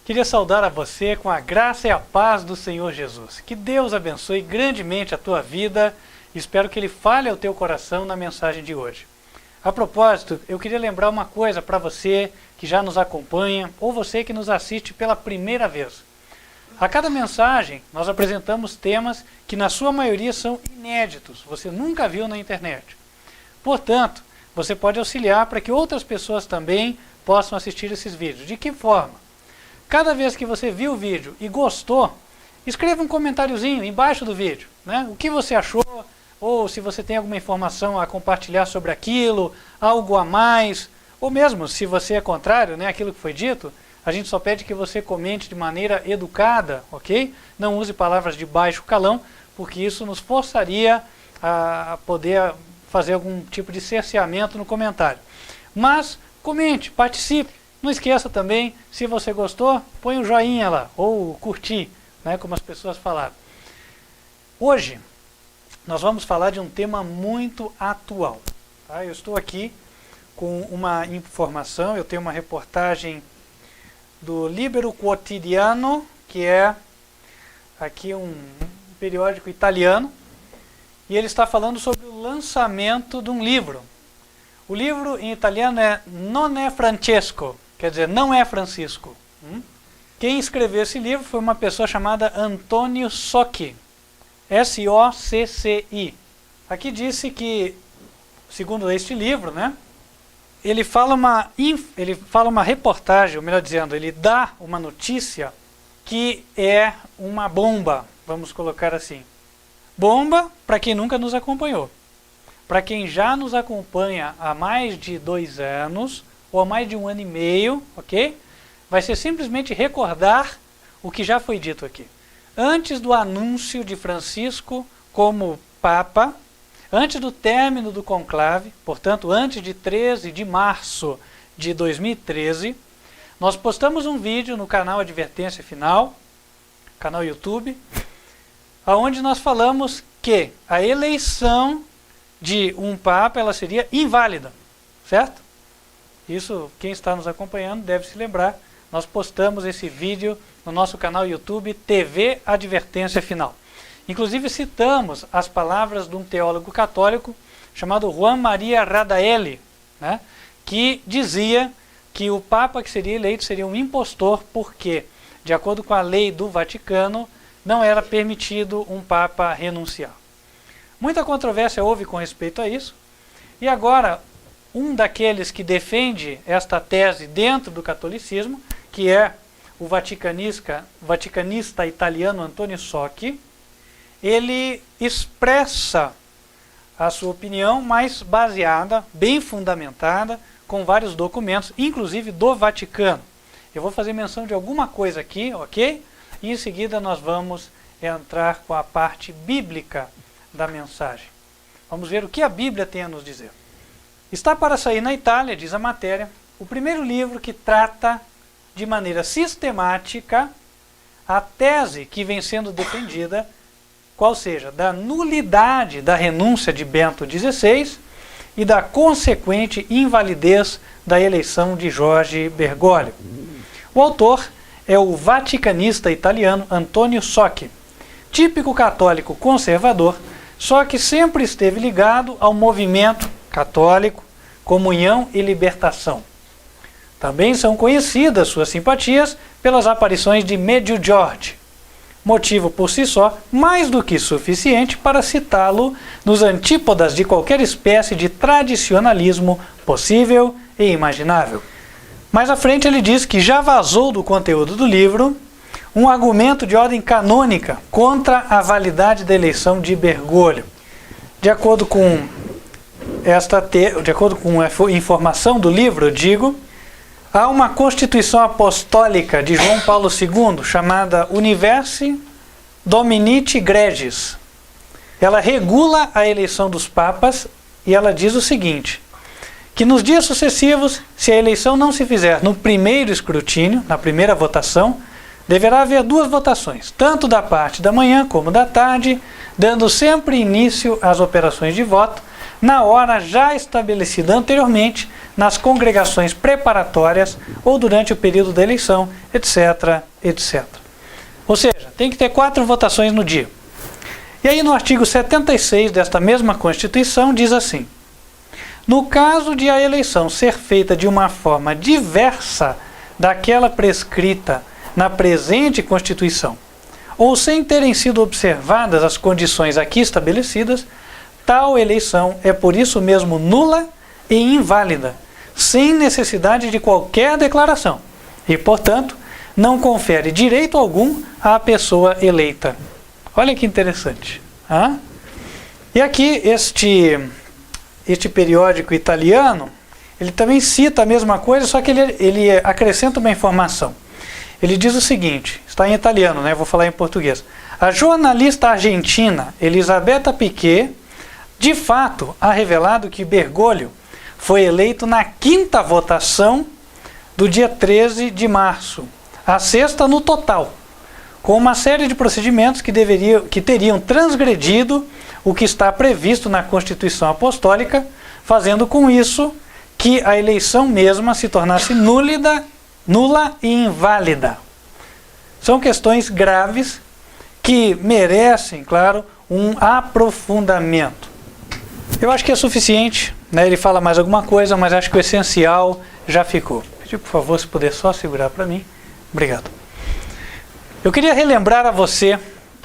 Queria saudar a você com a graça e a paz do Senhor Jesus. Que Deus abençoe grandemente a tua vida. Espero que Ele fale ao teu coração na mensagem de hoje. A propósito, eu queria lembrar uma coisa para você que já nos acompanha ou você que nos assiste pela primeira vez. A cada mensagem, nós apresentamos temas que na sua maioria são inéditos, você nunca viu na internet. Portanto, você pode auxiliar para que outras pessoas também possam assistir esses vídeos. De que forma? Cada vez que você viu o vídeo e gostou, escreva um comentáriozinho embaixo do vídeo, né? O que você achou, ou se você tem alguma informação a compartilhar sobre aquilo, algo a mais, ou mesmo se você é contrário, né, aquilo que foi dito, a gente só pede que você comente de maneira educada, ok? Não use palavras de baixo calão, porque isso nos forçaria a poder fazer algum tipo de cerceamento no comentário. Mas comente, participe. Não esqueça também, se você gostou, põe um joinha lá, ou curtir, né, como as pessoas falaram. Hoje, nós vamos falar de um tema muito atual. Tá? Eu estou aqui com uma informação, eu tenho uma reportagem do Libero Quotidiano, que é aqui um periódico italiano, e ele está falando sobre o lançamento de um livro. O livro em italiano é Non è Francesco, quer dizer, não é Francisco. Quem escreveu esse livro foi uma pessoa chamada Antonio Socchi, S-O-C-C-I. Aqui disse que, segundo este livro, né, ele fala uma reportagem, ou melhor dizendo, ele dá uma notícia que é uma bomba, vamos colocar assim. Bomba para quem nunca nos acompanhou. Para quem já nos acompanha há mais de 2 anos, ou há mais de 1 ano e meio, ok? Vai ser simplesmente recordar o que já foi dito aqui. Antes do anúncio de Francisco como Papa, antes do término do conclave, portanto, antes de 13 de março de 2013, nós postamos um vídeo no canal Advertência Final, canal YouTube, onde nós falamos que a eleição de um Papa ela seria inválida, certo? Isso, quem está nos acompanhando deve se lembrar. Nós postamos esse vídeo no nosso canal YouTube TV Advertência Final. Inclusive citamos as palavras de um teólogo católico chamado Juan Maria Radaelli, né, que dizia que o Papa que seria eleito seria um impostor porque, de acordo com a lei do Vaticano, não era permitido um Papa renunciar. Muita controvérsia houve com respeito a isso, e agora um daqueles que defende esta tese dentro do catolicismo, que é o vaticanista italiano Antonio Socchi, ele expressa a sua opinião mais baseada, bem fundamentada, com vários documentos, inclusive do Vaticano. Eu vou fazer menção de alguma coisa aqui, ok? E em seguida nós vamos entrar com a parte bíblica da mensagem. Vamos ver o que a Bíblia tem a nos dizer. Está para sair na Itália, diz a matéria, o primeiro livro que trata de maneira sistemática a tese que vem sendo defendida, qual seja, da nulidade da renúncia de Bento XVI e da consequente invalidez da eleição de Jorge Bergoglio. O autor é o vaticanista italiano Antonio Socchi, típico católico conservador, só que sempre esteve ligado ao movimento católico, comunhão e libertação. Também são conhecidas suas simpatias pelas aparições de Medjugorje, motivo por si só mais do que suficiente para citá-lo nos antípodas de qualquer espécie de tradicionalismo possível e imaginável. Mais à frente ele diz que já vazou do conteúdo do livro um argumento de ordem canônica contra a validade da eleição de Bergoglio. De acordo com a informação do livro, há uma Constituição Apostólica de João Paulo II, chamada Universi Dominici Gregis. Ela regula a eleição dos papas e ela diz o seguinte, que nos dias sucessivos, se a eleição não se fizer no primeiro escrutínio, na primeira votação, deverá haver 2 votações, tanto da parte da manhã como da tarde, dando sempre início às operações de voto, na hora já estabelecida anteriormente, nas congregações preparatórias ou durante o período da eleição, etc, etc. Ou seja, tem que ter 4 votações no dia. E aí no artigo 76 desta mesma Constituição diz assim: no caso de a eleição ser feita de uma forma diversa daquela prescrita na presente Constituição, ou sem terem sido observadas as condições aqui estabelecidas, tal eleição é por isso mesmo nula e inválida, sem necessidade de qualquer declaração, e, portanto, não confere direito algum à pessoa eleita. Olha que interessante. E aqui este periódico italiano, ele também cita a mesma coisa, só que ele acrescenta uma informação. Ele diz o seguinte, está em italiano, né? Vou falar em português. A jornalista argentina Elisabetta Piquet, de fato, ha revelado que Bergoglio foi eleito na 5ª votação do dia 13 de março, a 6ª no total, com uma série de procedimentos que teriam transgredido o que está previsto na Constituição Apostólica, fazendo com isso que a eleição mesma se tornasse nula e inválida. São questões graves que merecem, claro, um aprofundamento. Eu acho que é suficiente, né? Ele fala mais alguma coisa, mas acho que o essencial já ficou. Pedir, por favor, se puder só segurar para mim. Obrigado. Eu queria relembrar a você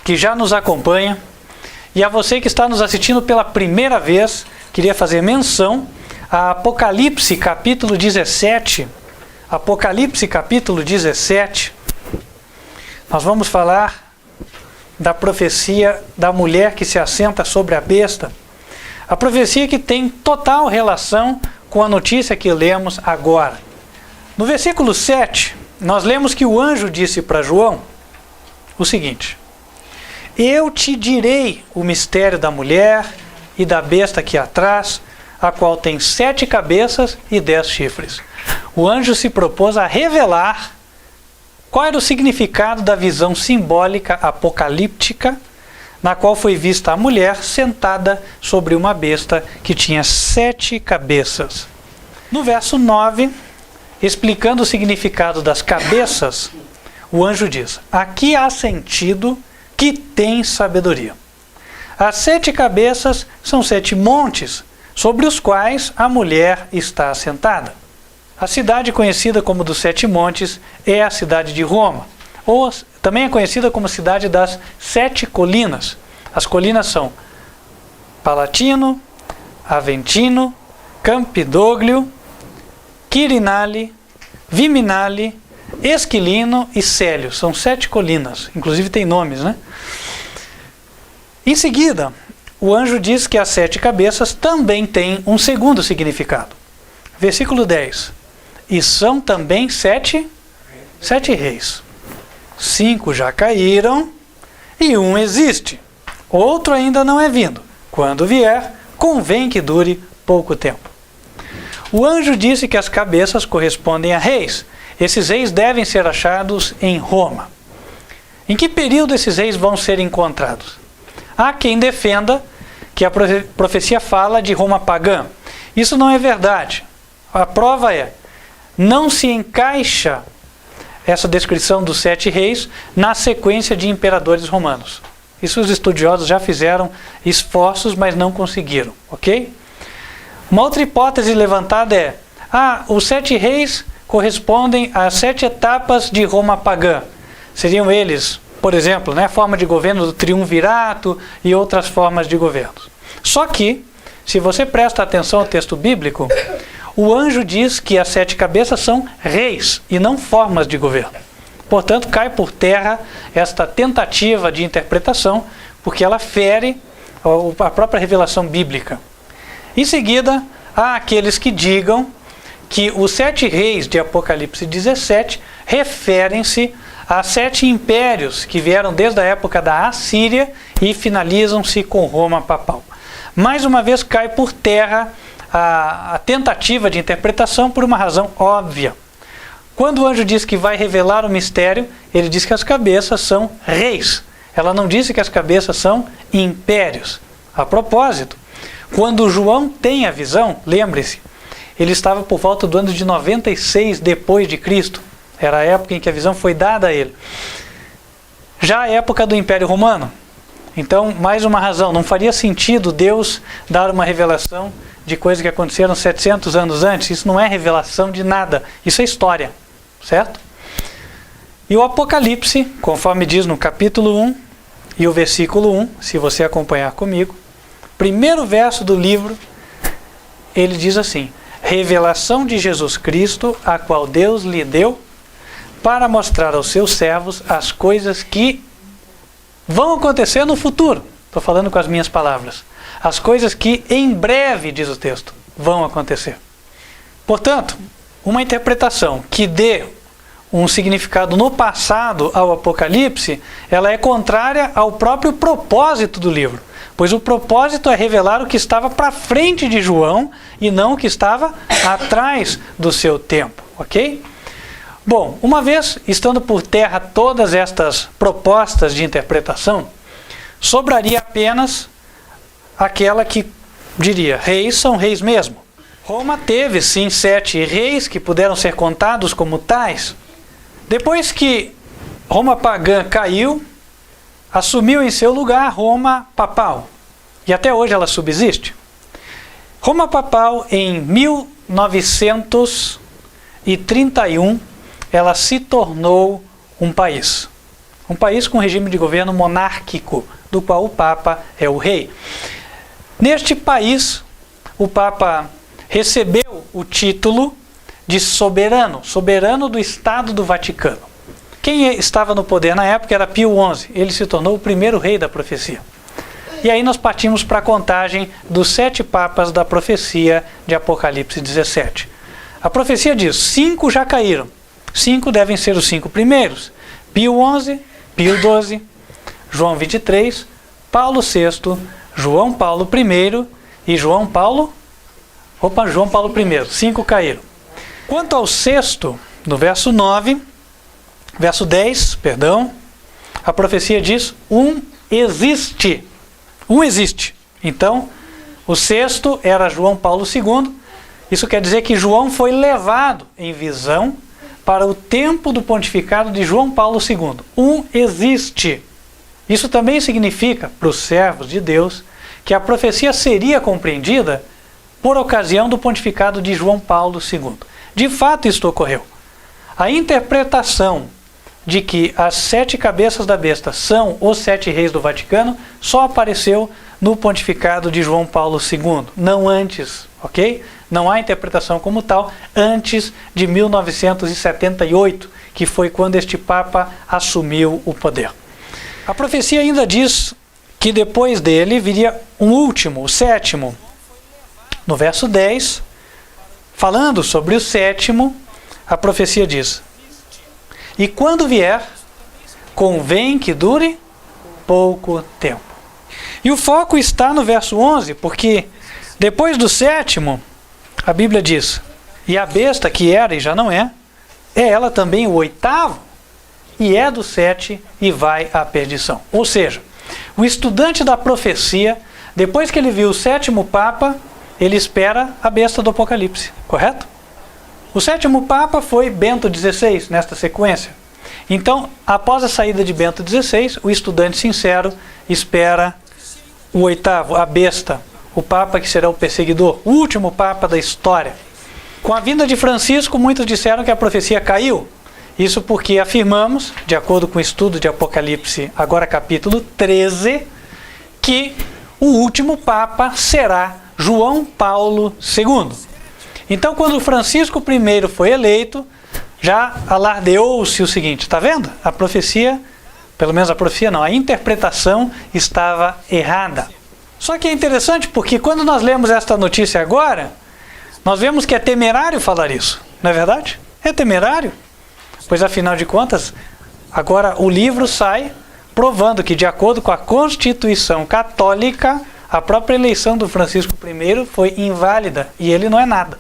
que já nos acompanha e a você que está nos assistindo pela primeira vez, queria fazer menção a Apocalipse capítulo 17. Apocalipse capítulo 17. Nós vamos falar da profecia da mulher que se assenta sobre a besta. A profecia que tem total relação com a notícia que lemos agora. No versículo 7, nós lemos que o anjo disse para João o seguinte: eu te direi o mistério da mulher e da besta que a traz, a qual tem 7 cabeças e 10 chifres. O anjo se propôs a revelar qual era o significado da visão simbólica apocalíptica, na qual foi vista a mulher sentada sobre uma besta que tinha 7 cabeças. No verso 9, explicando o significado das cabeças, o anjo diz: aqui há sentido que tem sabedoria. As 7 cabeças são 7 montes, sobre os quais a mulher está assentada. A cidade conhecida como dos 7 montes é a cidade de Roma, ou também é conhecida como cidade das 7 colinas. As colinas são Palatino, Aventino, Campidoglio, Quirinale, Viminale, Esquilino e Célio. São 7 colinas, inclusive tem nomes, né? Em seguida, o anjo diz que as 7 cabeças também têm um segundo significado. Versículo 10. E são também 7 reis. 5 já caíram e 1 existe. Outro ainda não é vindo. Quando vier, convém que dure pouco tempo. O anjo disse que as cabeças correspondem a reis. Esses reis devem ser achados em Roma. Em que período esses reis vão ser encontrados? Há quem defenda que a profecia fala de Roma pagã. Isso não é verdade. A prova é: não se encaixa essa descrição dos 7 reis na sequência de imperadores romanos. Isso os estudiosos já fizeram esforços, mas não conseguiram, ok? Uma outra hipótese levantada é: os 7 reis correspondem às 7 etapas de Roma pagã. Seriam eles, por exemplo, a forma de governo do triunvirato e outras formas de governo. Só que, se você presta atenção ao texto bíblico, o anjo diz que as 7 cabeças são reis e não formas de governo. Portanto, cai por terra esta tentativa de interpretação, porque ela fere a própria revelação bíblica. Em seguida, há aqueles que digam que os 7 reis de Apocalipse 17 referem-se a 7 impérios que vieram desde a época da Assíria e finalizam-se com Roma papal. Mais uma vez cai por terra a tentativa de interpretação por uma razão óbvia. Quando o anjo diz que vai revelar o mistério, ele diz que as cabeças são reis. Ela não disse que as cabeças são impérios. A propósito, quando João tem a visão, lembre-se, ele estava por volta do ano de 96 depois de Cristo. Era a época em que a visão foi dada a ele. Já a época do Império Romano. Então, mais uma razão, não faria sentido Deus dar uma revelação de coisas que aconteceram 700 anos antes. Isso não é revelação de nada, isso é história, certo? E o Apocalipse, conforme diz no capítulo 1 e o versículo 1, se você acompanhar comigo, primeiro verso do livro, ele diz assim: revelação de Jesus Cristo, a qual Deus lhe deu para mostrar aos seus servos as coisas que vão acontecer no futuro. Estou falando com as minhas palavras. As coisas que em breve, diz o texto, vão acontecer. Portanto, uma interpretação que dê um significado no passado ao Apocalipse, ela é contrária ao próprio propósito do livro. Pois o propósito é revelar o que estava para frente de João e não o que estava atrás do seu tempo, ok? Bom, uma vez estando por terra todas estas propostas de interpretação, sobraria apenas aquela que diria: reis são reis mesmo. Roma teve sim 7 reis que puderam ser contados como tais. Depois que Roma pagã caiu, assumiu em seu lugar Roma papal. E até hoje ela subsiste. Roma papal, em 1931, ela se tornou um país. Um país com regime de governo monárquico, do qual o Papa é o rei. Neste país, o Papa recebeu o título de soberano, soberano do Estado do Vaticano. Quem estava no poder na época era Pio XI, ele se tornou o primeiro rei da profecia. E aí nós partimos para a contagem dos 7 papas da profecia de Apocalipse 17. A profecia diz: 5 já caíram, 5 devem ser os 5 primeiros: Pio XI, Pio XII, João 23, Paulo VI, João Paulo I e João Paulo I. 5 caíram. Quanto ao sexto, no verso 10, a profecia diz: um existe. Um existe. Então, o sexto era João Paulo II. Isso quer dizer que João foi levado em visão para o tempo do pontificado de João Paulo II. Um existe. Isso também significa, para os servos de Deus, que a profecia seria compreendida por ocasião do pontificado de João Paulo II. De fato, isto ocorreu. A interpretação de que as 7 cabeças da besta são os 7 reis do Vaticano só apareceu no pontificado de João Paulo II, não antes, ok? Não há interpretação como tal antes de 1978, que foi quando este Papa assumiu o poder. A profecia ainda diz que depois dele viria um último, o sétimo. No verso 10, falando sobre o sétimo, a profecia diz: e quando vier, convém que dure pouco tempo. E o foco está no verso 11, porque depois do sétimo, a Bíblia diz: e a besta que era e já não é ela também o 8º, e é do 7 e vai à perdição. Ou seja, o estudante da profecia, depois que ele viu o 7º Papa, ele espera a besta do Apocalipse, correto? O 7º Papa foi Bento XVI, nesta sequência. Então, após a saída de Bento XVI, o estudante sincero espera o 8º, a besta, o Papa que será o perseguidor, o último Papa da história. Com a vinda de Francisco, muitos disseram que a profecia caiu. Isso porque afirmamos, de acordo com o estudo de Apocalipse, agora capítulo 13, que o último Papa será João Paulo II. Então, quando Francisco I foi eleito, já alardeou-se o seguinte: está vendo? A profecia, pelo menos a profecia não, a interpretação estava errada. Só que é interessante porque quando nós lemos esta notícia agora, nós vemos que é temerário falar isso, não é verdade? É temerário, pois afinal de contas, agora o livro sai provando que, de acordo com a Constituição Católica, a própria eleição do Francisco I foi inválida e ele não é nada.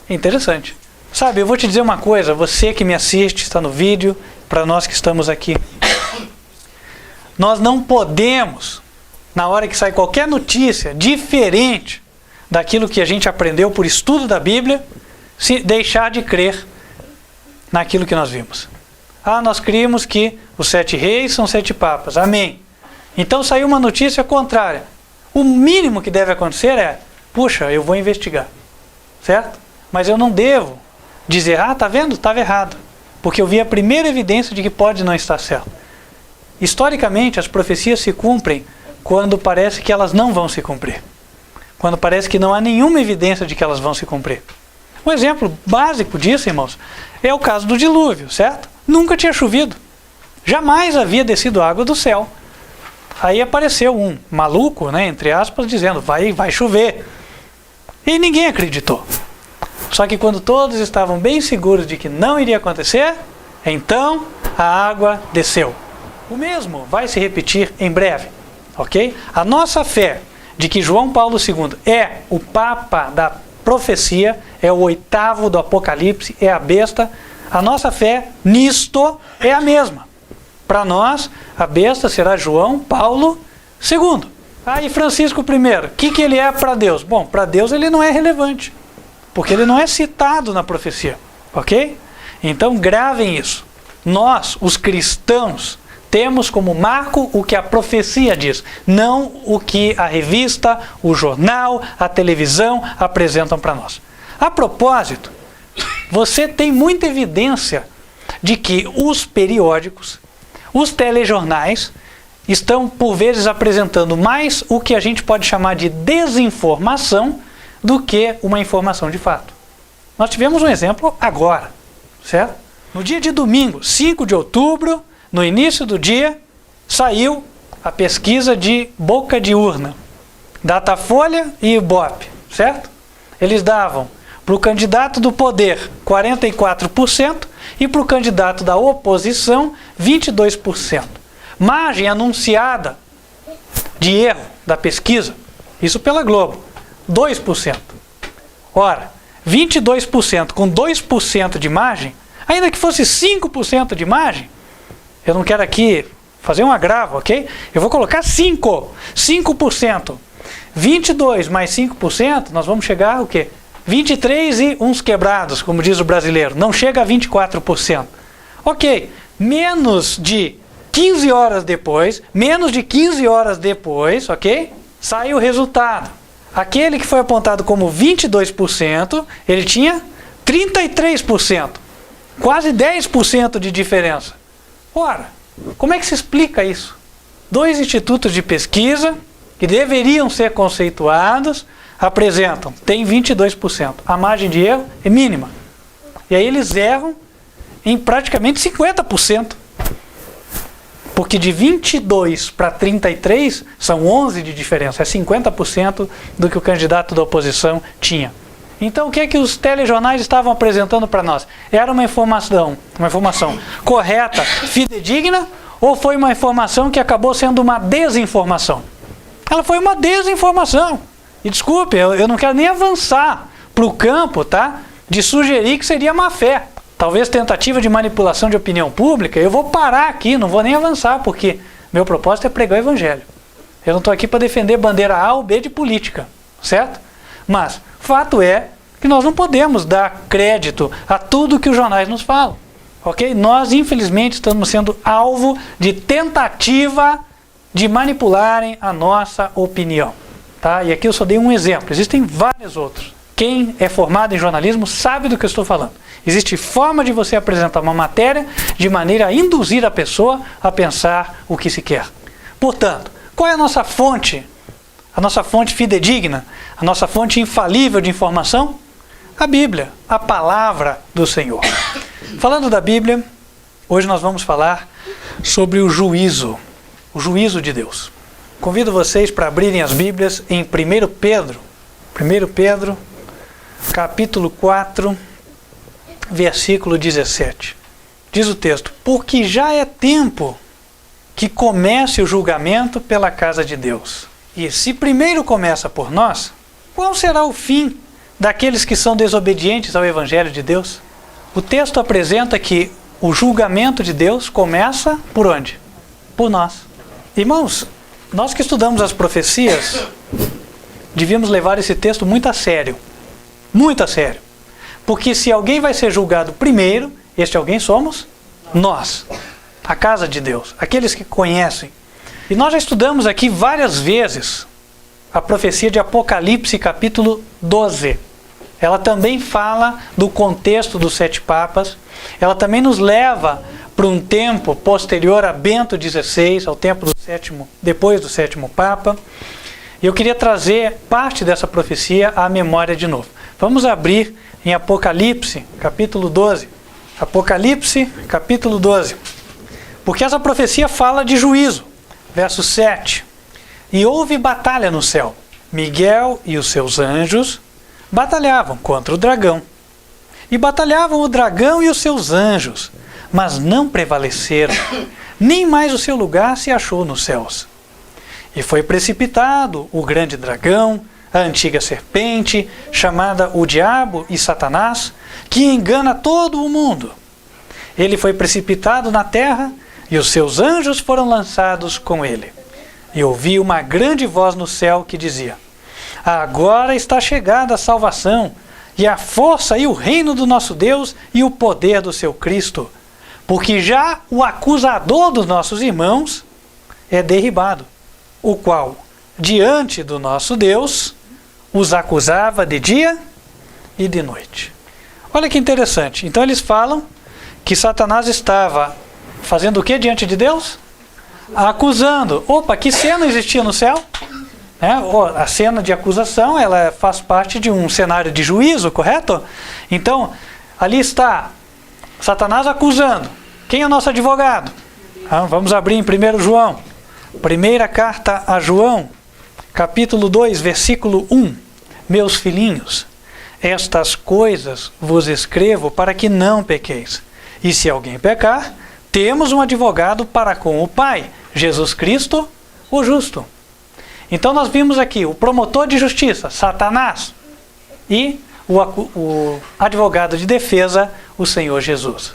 É interessante. Sabe, eu vou te dizer uma coisa, você que me assiste, está no vídeo, para nós que estamos aqui. Nós não podemos, na hora que sai qualquer notícia diferente daquilo que a gente aprendeu por estudo da Bíblia, se deixar de crer naquilo que nós vimos. Nós criamos que os 7 reis são 7 papas. Amém. Então saiu uma notícia contrária. O mínimo que deve acontecer é, puxa, eu vou investigar. Certo? Mas eu não devo dizer, tá vendo? Estava errado. Porque eu vi a primeira evidência de que pode não estar certo. Historicamente, as profecias se cumprem quando parece que elas não vão se cumprir. Quando parece que não há nenhuma evidência de que elas vão se cumprir. Um exemplo básico disso, irmãos, é o caso do dilúvio, certo? Nunca tinha chovido. Jamais havia descido água do céu. Aí apareceu um maluco, né, entre aspas, dizendo, vai chover. E ninguém acreditou. Só que quando todos estavam bem seguros de que não iria acontecer, então a água desceu. O mesmo vai se repetir em breve, ok? A nossa fé de que João Paulo II é o Papa da profecia, é o 8º do Apocalipse, é a besta, a nossa fé nisto é a mesma. Para nós, a besta será João Paulo II. E Francisco I, o que ele é para Deus? Bom, para Deus ele não é relevante, porque ele não é citado na profecia, ok? Então gravem isso. Nós, os cristãos, temos como marco o que a profecia diz, não o que a revista, o jornal, a televisão apresentam para nós. A propósito, você tem muita evidência de que os periódicos, os telejornais, estão por vezes apresentando mais o que a gente pode chamar de desinformação do que uma informação de fato. Nós tivemos um exemplo agora, certo? No dia de domingo, 5 de outubro, no início do dia, saiu a pesquisa de boca de urna, Datafolha e Ibope, certo? Eles davam para o candidato do poder 44% e para o candidato da oposição 22%. Margem anunciada de erro da pesquisa, isso pela Globo, 2%. Ora, 22% com 2% de margem, ainda que fosse 5% de margem, eu não quero aqui fazer um agravo, ok? Eu vou colocar 5%. 22 mais 5%, nós vamos chegar o quê? 23 e uns quebrados, como diz o brasileiro. Não chega a 24%. Ok, menos de 15 horas depois, ok? Sai o resultado. Aquele que foi apontado como 22%, ele tinha 33%. Quase 10% de diferença. Ora, como é que se explica isso? 2 institutos de pesquisa, que deveriam ser conceituados, apresentam, tem 22%. A margem de erro é mínima. E aí eles erram em praticamente 50%. Porque de 22 para 33 são 11 de diferença. É 50% do que o candidato da oposição tinha. Então o que é que os telejornais estavam apresentando para nós? Era uma informação correta, fidedigna, ou foi uma informação que acabou sendo uma desinformação? Ela foi uma desinformação. E desculpe, eu não quero nem avançar para o campo, tá, de sugerir que seria má fé. Talvez tentativa de manipulação de opinião pública. Eu vou parar aqui, não vou nem avançar, porque meu propósito é pregar o evangelho. Eu não estou aqui para defender bandeira A ou B de política, certo? Mas fato é que nós não podemos dar crédito a tudo que os jornais nos falam, ok? Nós, infelizmente, estamos sendo alvo de tentativa de manipularem a nossa opinião, tá? E aqui eu só dei um exemplo, existem vários outros. Quem é formado em jornalismo sabe do que eu estou falando. Existe forma de você apresentar uma matéria de maneira a induzir a pessoa a pensar o que se quer. Portanto, qual é a nossa fonte? A nossa fonte fidedigna? A nossa fonte infalível de informação? A Bíblia, a palavra do Senhor. Falando da Bíblia, hoje nós vamos falar sobre o juízo de Deus. Convido vocês para abrirem as Bíblias em 1 Pedro, capítulo 4, versículo 17. Diz o texto: porque já é tempo que comece o julgamento pela casa de Deus. E se primeiro começa por nós, qual será o fim daqueles que são desobedientes ao Evangelho de Deus? O texto apresenta que o julgamento de Deus começa por onde? Por nós. Irmãos, nós que estudamos as profecias, devíamos levar esse texto muito a sério. Muito a sério. Porque se alguém vai ser julgado primeiro, este alguém somos nós. A casa de Deus. Aqueles que conhecem. E nós já estudamos aqui várias vezes a profecia de Apocalipse, capítulo 12. Ela também fala do contexto dos 7 papas. Ela também nos leva para um tempo posterior a Bento XVI, ao tempo do sétimo, depois do 7º Papa. E eu queria trazer parte dessa profecia à memória de novo. Vamos abrir em Apocalipse, capítulo 12. Apocalipse, capítulo 12. Porque essa profecia fala de juízo. Verso 7. E houve batalha no céu. Miguel e os seus anjos batalhavam contra o dragão. E batalhavam o dragão e os seus anjos, mas não prevaleceram, nem mais o seu lugar se achou nos céus. E foi precipitado o grande dragão, a antiga serpente, chamada o Diabo e Satanás, que engana todo o mundo. Ele foi precipitado na terra, e os seus anjos foram lançados com ele. E ouvi uma grande voz no céu que dizia: agora está chegada a salvação, e a força e o reino do nosso Deus e o poder do seu Cristo, porque já o acusador dos nossos irmãos é derribado, o qual, diante do nosso Deus, os acusava de dia e de noite. Olha que interessante. Então eles falam que Satanás estava fazendo o que diante de Deus? Acusando. Opa, que cena existia no céu? A cena de acusação, ela faz parte de um cenário de juízo, correto? Então, ali está Satanás acusando. Quem é o nosso advogado? Vamos abrir em 1 João. Primeira carta a João, capítulo 2, versículo 1. Meus filhinhos, estas coisas vos escrevo para que não pequeis. E se alguém pecar, temos um advogado para com o Pai, Jesus Cristo, o justo. Então nós vimos aqui o promotor de justiça, Satanás, e o advogado de defesa, o Senhor Jesus.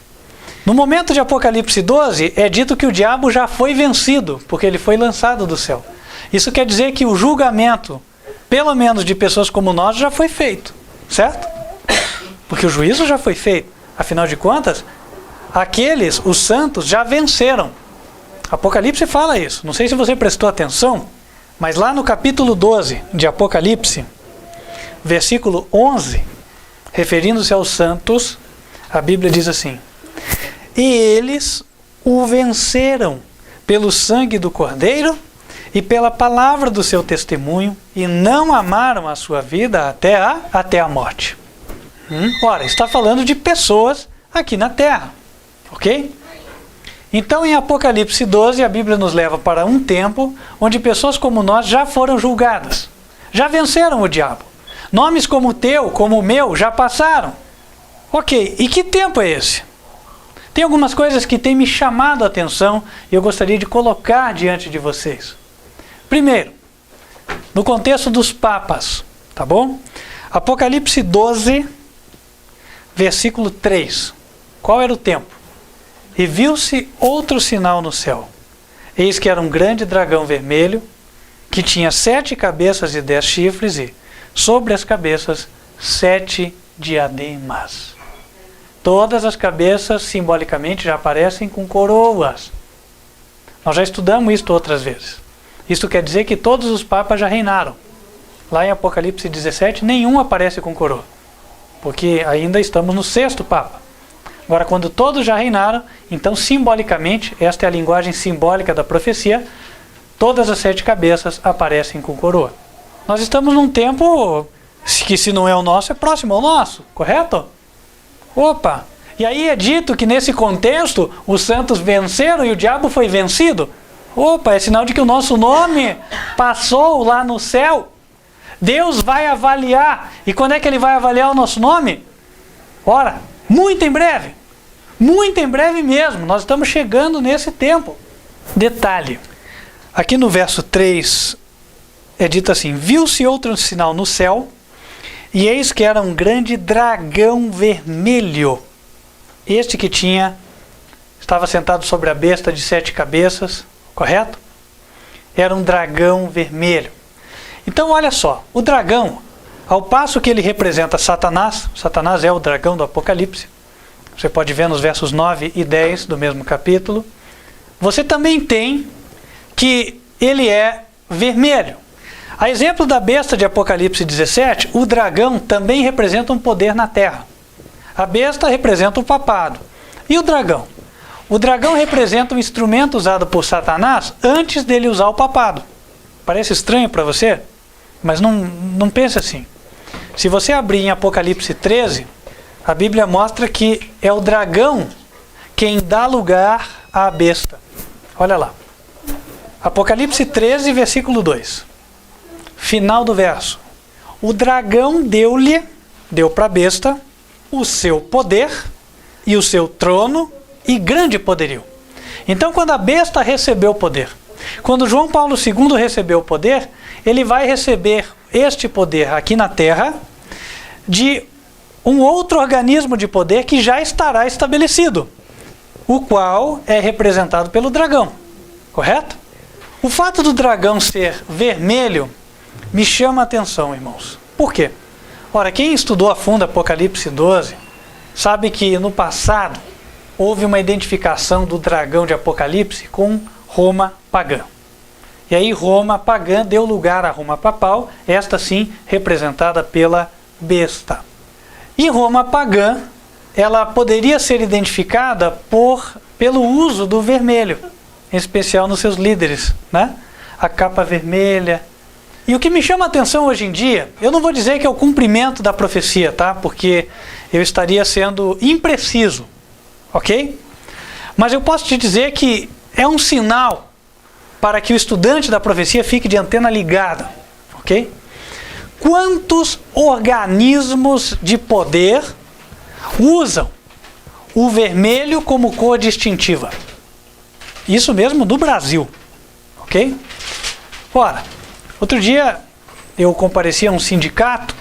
No momento de Apocalipse 12, é dito que o diabo já foi vencido, porque ele foi lançado do céu. Isso quer dizer que o julgamento, pelo menos de pessoas como nós, já foi feito, certo? Porque o juízo já foi feito. Afinal de contas, aqueles, os santos, já venceram. Apocalipse fala isso. Não sei se você prestou atenção, mas lá no capítulo 12 de Apocalipse, versículo 11, referindo-se aos santos, a Bíblia diz assim: e eles o venceram pelo sangue do Cordeiro e pela palavra do seu testemunho, e não amaram a sua vida até a morte. Ora, está falando de pessoas aqui na terra, ok? Então, em Apocalipse 12, a Bíblia nos leva para um tempo onde pessoas como nós já foram julgadas, já venceram o diabo. Nomes como o teu, como o meu, já passaram. Ok, e que tempo é esse? Tem algumas coisas que têm me chamado a atenção e eu gostaria de colocar diante de vocês. Primeiro, no contexto dos papas, tá bom? Apocalipse 12, versículo 3. Qual era o tempo? E viu-se outro sinal no céu. Eis que era um grande dragão vermelho, que tinha 7 cabeças e 10 chifres, e sobre as cabeças 7 diademas. Todas as cabeças, simbolicamente, já aparecem com coroas. Nós já estudamos isso outras vezes. Isso quer dizer que todos os papas já reinaram. Lá em Apocalipse 17, nenhum aparece com coroa, porque ainda estamos no 6º Papa. Agora, quando todos já reinaram, então simbolicamente, esta é a linguagem simbólica da profecia, todas as 7 cabeças aparecem com coroa. Nós estamos num tempo que, se não é o nosso, é próximo ao nosso, correto? Opa! E aí é dito que nesse contexto, os santos venceram e o diabo foi vencido. Opa, é sinal de que o nosso nome passou lá no céu. Deus vai avaliar. E quando é que ele vai avaliar o nosso nome? Ora, muito em breve. Muito em breve mesmo. Nós estamos chegando nesse tempo. Detalhe. Aqui no verso 3 é dito assim: viu-se outro sinal no céu, e eis que era um grande dragão vermelho. Este que estava sentado sobre a besta de 7 cabeças, correto? Era um dragão vermelho. Então olha só, o dragão, ao passo que ele representa Satanás, Satanás é o dragão do Apocalipse, você pode ver nos versos 9 e 10 do mesmo capítulo, você também tem que ele é vermelho. A exemplo da besta de Apocalipse 17, o dragão também representa um poder na terra. A besta representa o papado. E o dragão? O dragão representa um instrumento usado por Satanás antes dele usar o papado. Parece estranho para você? Mas não pense assim. Se você abrir em Apocalipse 13, a Bíblia mostra que é o dragão quem dá lugar à besta. Olha lá. Apocalipse 13, versículo 2. Final do verso. O dragão deu para a besta o seu poder e o seu trono e grande poderio. Então, quando a besta recebeu o poder, quando João Paulo II recebeu o poder, ele vai receber este poder aqui na terra de um outro organismo de poder que já estará estabelecido, o qual é representado pelo dragão. Correto? O fato do dragão ser vermelho me chama a atenção, irmãos. Por quê? Ora, quem estudou a fundo Apocalipse 12 sabe que no passado houve uma identificação do dragão de Apocalipse com Roma pagã. E aí Roma pagã deu lugar a Roma papal, esta sim representada pela besta. E Roma pagã, ela poderia ser identificada pelo uso do vermelho, em especial nos seus líderes, né? A capa vermelha. E o que me chama a atenção hoje em dia, eu não vou dizer que é o cumprimento da profecia, tá? Porque eu estaria sendo impreciso, ok? Mas eu posso te dizer que é um sinal para que o estudante da profecia fique de antena ligada, ok? Quantos organismos de poder usam o vermelho como cor distintiva? Isso mesmo do Brasil, ok? Ora, outro dia eu compareci a um sindicato,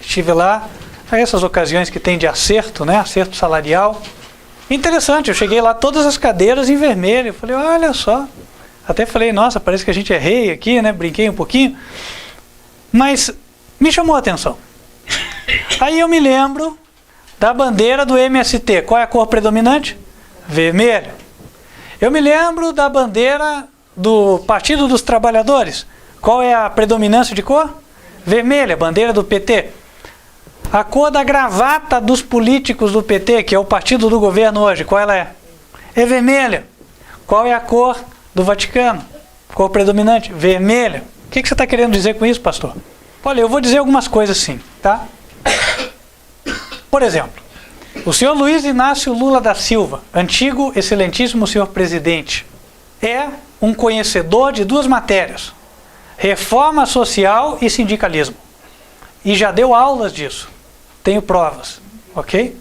estive lá, essas ocasiões que tem de acerto, né? Acerto salarial. Interessante, eu cheguei lá, todas as cadeiras em vermelho, eu falei, olha só. Até falei, nossa, parece que a gente é rei aqui, né? Brinquei um pouquinho. Mas me chamou a atenção. Aí eu me lembro da bandeira do MST. Qual é a cor predominante? Vermelho. Eu me lembro da bandeira do Partido dos Trabalhadores. Qual é a predominância de cor? Vermelha, bandeira do PT. A cor da gravata dos políticos do PT, que é o partido do governo hoje, qual ela é? É vermelha. Qual é a cor do Vaticano? Cor predominante? Vermelha. O que você está querendo dizer com isso, pastor? Olha, eu vou dizer algumas coisas sim, tá? Por exemplo, o senhor Luiz Inácio Lula da Silva, antigo excelentíssimo senhor presidente, é um conhecedor de duas matérias, reforma social e sindicalismo. E já deu aulas disso. Tenho provas, ok?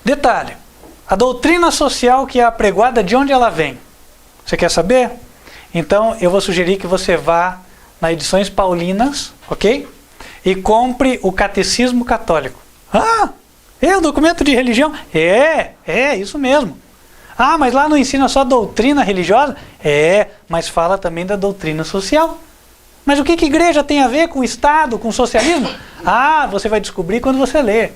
Detalhe, a doutrina social que é apregoada, de onde ela vem? Você quer saber? Então, eu vou sugerir que você vá na Edições Paulinas, ok? E compre o Catecismo Católico. Ah, é um documento de religião? É isso mesmo. Ah, mas lá não ensina só doutrina religiosa? É, mas fala também da doutrina social. Mas o que a igreja tem a ver com o Estado, com o socialismo? Ah, você vai descobrir quando você ler.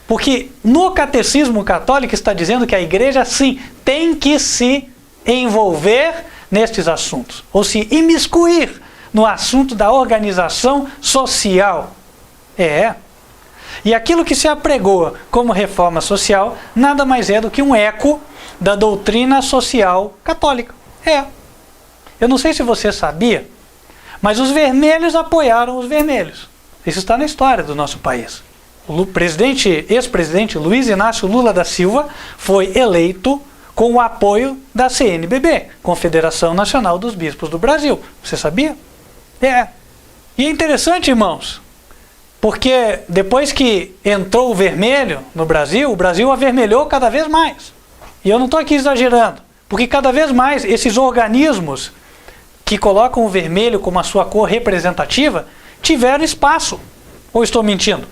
Porque no Catecismo Católico está dizendo que a igreja, sim, tem que se envolver nestes assuntos, ou se imiscuir no assunto da organização social. E aquilo que se apregou como reforma social, nada mais é do que um eco da doutrina social católica. Eu não sei se você sabia, mas os vermelhos apoiaram os vermelhos. Isso está na história do nosso país. O ex-presidente Luiz Inácio Lula da Silva foi eleito com o apoio da CNBB, Confederação Nacional dos Bispos do Brasil. Você sabia? E é interessante, irmãos, porque depois que entrou o vermelho no Brasil, o Brasil avermelhou cada vez mais. E eu não estou aqui exagerando, porque cada vez mais esses organismos que colocam o vermelho como a sua cor representativa tiveram espaço. Ou estou mentindo?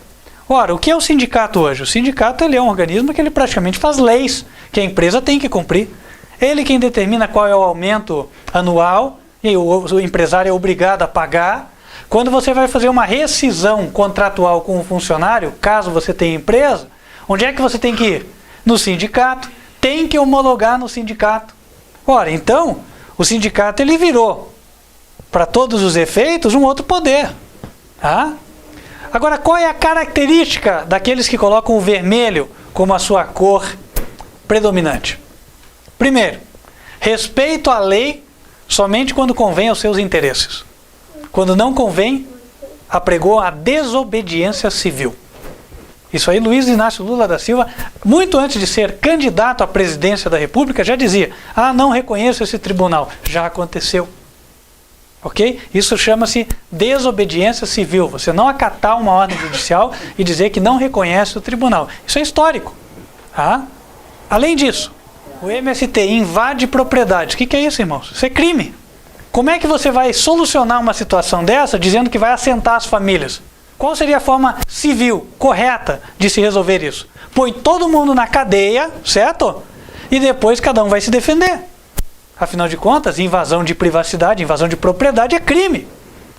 Ora, o que é o sindicato hoje? O sindicato ele é um organismo que ele praticamente faz leis que a empresa tem que cumprir. Ele quem determina qual é o aumento anual e o empresário é obrigado a pagar, Quando você vai fazer uma rescisão contratual com um funcionário, caso você tenha empresa, onde é que você tem que ir? No sindicato. Tem que homologar no sindicato. Ora, então, o sindicato ele virou, para todos os efeitos, um outro poder. Tá? Agora, qual é a característica daqueles que colocam o vermelho como a sua cor predominante? Primeiro, respeito à lei somente quando convém aos seus interesses. Quando não convém, apregou a desobediência civil. Isso aí, Luiz Inácio Lula da Silva, muito antes de ser candidato à presidência da República, já dizia: não reconheço esse tribunal. Já aconteceu. Ok? Isso chama-se desobediência civil. Você não acatar uma ordem judicial e dizer que não reconhece o tribunal. Isso é histórico. Tá? Além disso, o MST invade propriedades. O que é isso, irmãos? Isso é crime. Como é que você vai solucionar uma situação dessa dizendo que vai assentar as famílias? Qual seria a forma civil, correta de se resolver isso? Põe todo mundo na cadeia, certo? E depois cada um vai se defender. Afinal de contas, invasão de privacidade, invasão de propriedade é crime.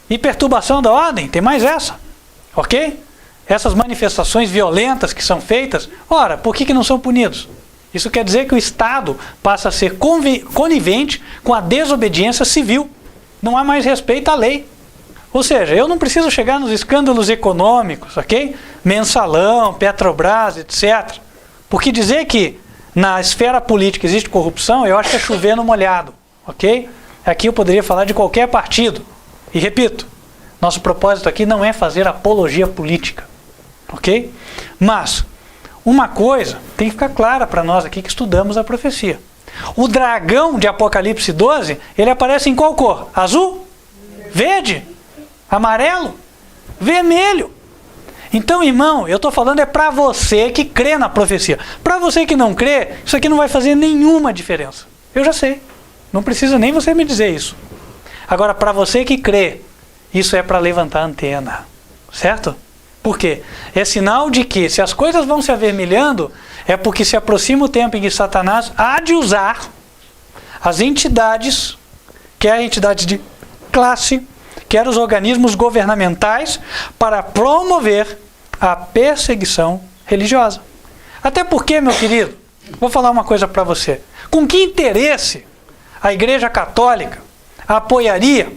E perturbação da ordem, tem mais essa. Ok? Essas manifestações violentas que são feitas, ora, por que não são punidos? Isso quer dizer que o Estado passa a ser conivente com a desobediência civil. Não há mais respeito à lei. Ou seja, eu não preciso chegar nos escândalos econômicos, ok? Mensalão, Petrobras, etc. Porque dizer que na esfera política existe corrupção, eu acho que é chover no molhado, ok? Aqui eu poderia falar de qualquer partido. E repito, nosso propósito aqui não é fazer apologia política, ok? Mas uma coisa tem que ficar clara para nós aqui que estudamos a profecia. O dragão de Apocalipse 12, ele aparece em qual cor? Azul? Verde? Amarelo? Vermelho? Então, irmão, eu estou falando é para você que crê na profecia. Para você que não crê, isso aqui não vai fazer nenhuma diferença. Eu já sei. Não precisa nem você me dizer isso. Agora, para você que crê, isso é para levantar a antena. Certo? Por quê? É sinal de que, se as coisas vão se avermelhando, é porque se aproxima o tempo em que Satanás há de usar as entidades, quer a entidade de classe, quer os organismos governamentais, para promover a perseguição religiosa. Até porque, meu querido, vou falar uma coisa para você. Com que interesse a Igreja Católica apoiaria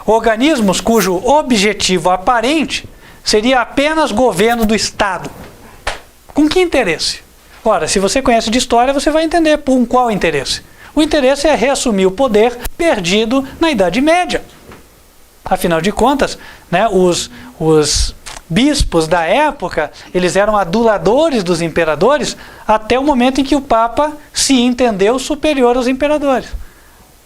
organismos cujo objetivo aparente seria apenas governo do Estado? Com que interesse? Ora, se você conhece de história, você vai entender por qual interesse. O interesse é reassumir o poder perdido na Idade Média. Afinal de contas, né, os bispos da época, eles eram aduladores dos imperadores até o momento em que o Papa se entendeu superior aos imperadores.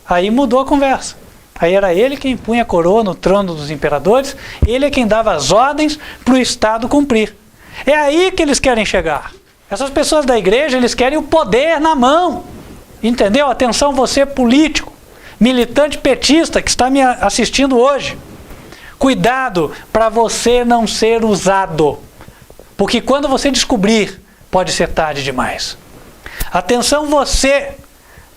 Aí mudou a conversa. Aí era ele quem punha a coroa no trono dos imperadores, ele é quem dava as ordens para o Estado cumprir. É aí que eles querem chegar. Essas pessoas da igreja, eles querem o poder na mão. Entendeu? Atenção você político, militante petista que está me assistindo hoje. Cuidado para você não ser usado. Porque quando você descobrir, pode ser tarde demais. Atenção você,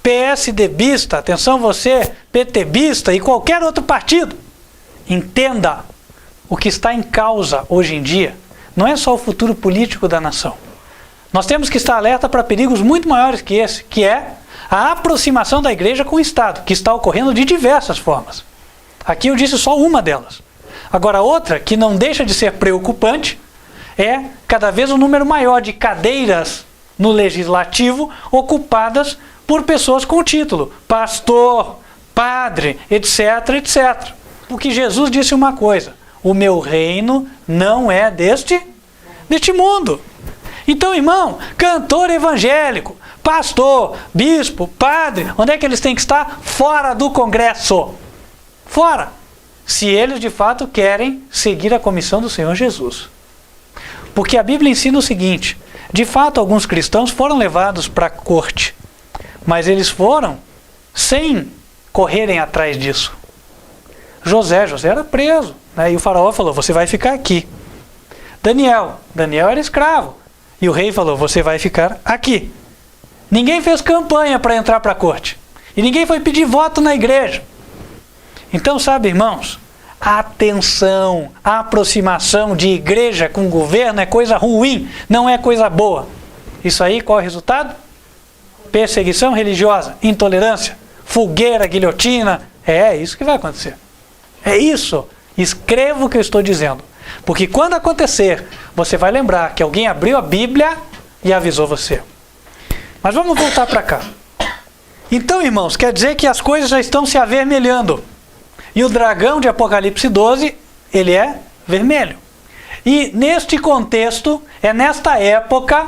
PSDBista, atenção você, PTBista e qualquer outro partido. Entenda, o que está em causa hoje em dia não é só o futuro político da nação. Nós temos que estar alerta para perigos muito maiores que esse, que é a aproximação da igreja com o Estado, que está ocorrendo de diversas formas. Aqui eu disse só uma delas. Agora outra, que não deixa de ser preocupante, é cada vez um número maior de cadeiras no legislativo ocupadas por pessoas com título, pastor, padre, etc, etc. Porque Jesus disse uma coisa: o meu reino não é deste mundo. Então, irmão, cantor evangélico, pastor, bispo, padre, onde é que eles têm que estar? Fora do Congresso. Fora. Se eles de fato querem seguir a comissão do Senhor Jesus. Porque a Bíblia ensina o seguinte: de fato, alguns cristãos foram levados para a corte, mas eles foram sem correrem atrás disso. José era preso, né? E o faraó falou: você vai ficar aqui. Daniel era escravo, e o rei falou: você vai ficar aqui. Ninguém fez campanha para entrar para a corte, e ninguém foi pedir voto na igreja. Então, sabe, irmãos, Atenção, a aproximação de igreja com governo é coisa ruim, não é coisa boa. Isso aí, qual é o resultado? Perseguição religiosa, intolerância, fogueira, guilhotina. É isso que vai acontecer. É isso. Escreva o que eu estou dizendo. Porque quando acontecer, você vai lembrar que alguém abriu a Bíblia e avisou você. Mas vamos voltar para cá. Então, irmãos, quer dizer que as coisas já estão se avermelhando. E o dragão de Apocalipse 12, ele é vermelho. E neste contexto, é nesta época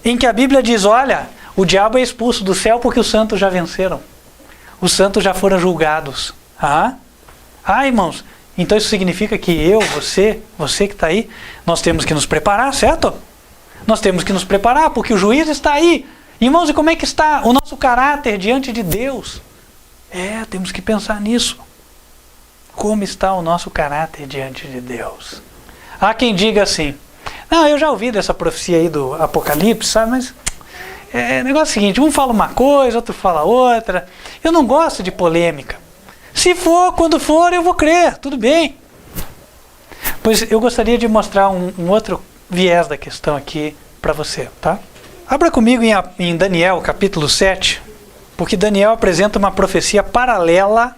em que a Bíblia diz, olha, o diabo é expulso do céu porque os santos já venceram. Os santos já foram julgados. Irmãos, então isso significa que eu, você que está aí, nós temos que nos preparar, certo? Nós temos que nos preparar porque o juiz está aí. Irmãos, e como é que está o nosso caráter diante de Deus? Temos que pensar nisso. Como está o nosso caráter diante de Deus? Há quem diga assim, não, eu já ouvi dessa profecia aí do Apocalipse, sabe, mas o negócio é o seguinte, um fala uma coisa, outro fala outra, eu não gosto de polêmica. Se for, quando for, eu vou crer, tudo bem. Pois eu gostaria de mostrar um outro viés da questão aqui para você, tá? Abra comigo em Daniel, capítulo 7, porque Daniel apresenta uma profecia paralela,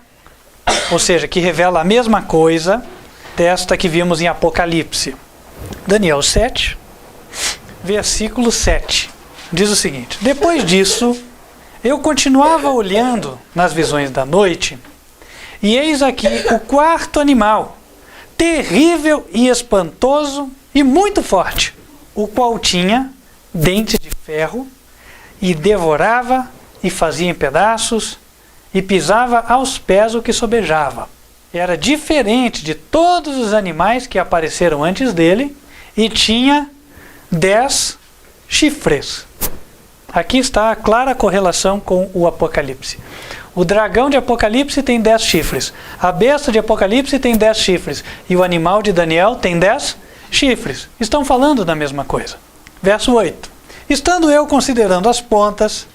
ou seja, que revela a mesma coisa desta que vimos em Apocalipse. Daniel 7, versículo 7, diz o seguinte: depois disso, eu continuava olhando nas visões da noite, e eis aqui o quarto animal, terrível e espantoso e muito forte, o qual tinha dentes de ferro, e devorava e fazia em pedaços, e pisava aos pés o que sobejava. Era diferente de todos os animais que apareceram antes dele, e tinha 10 chifres. Aqui está a clara correlação com o Apocalipse. O dragão de Apocalipse tem 10 chifres. A besta de Apocalipse tem 10 chifres. E o animal de Daniel tem 10 chifres. Estão falando da mesma coisa. Verso 8. Estando eu considerando as pontas,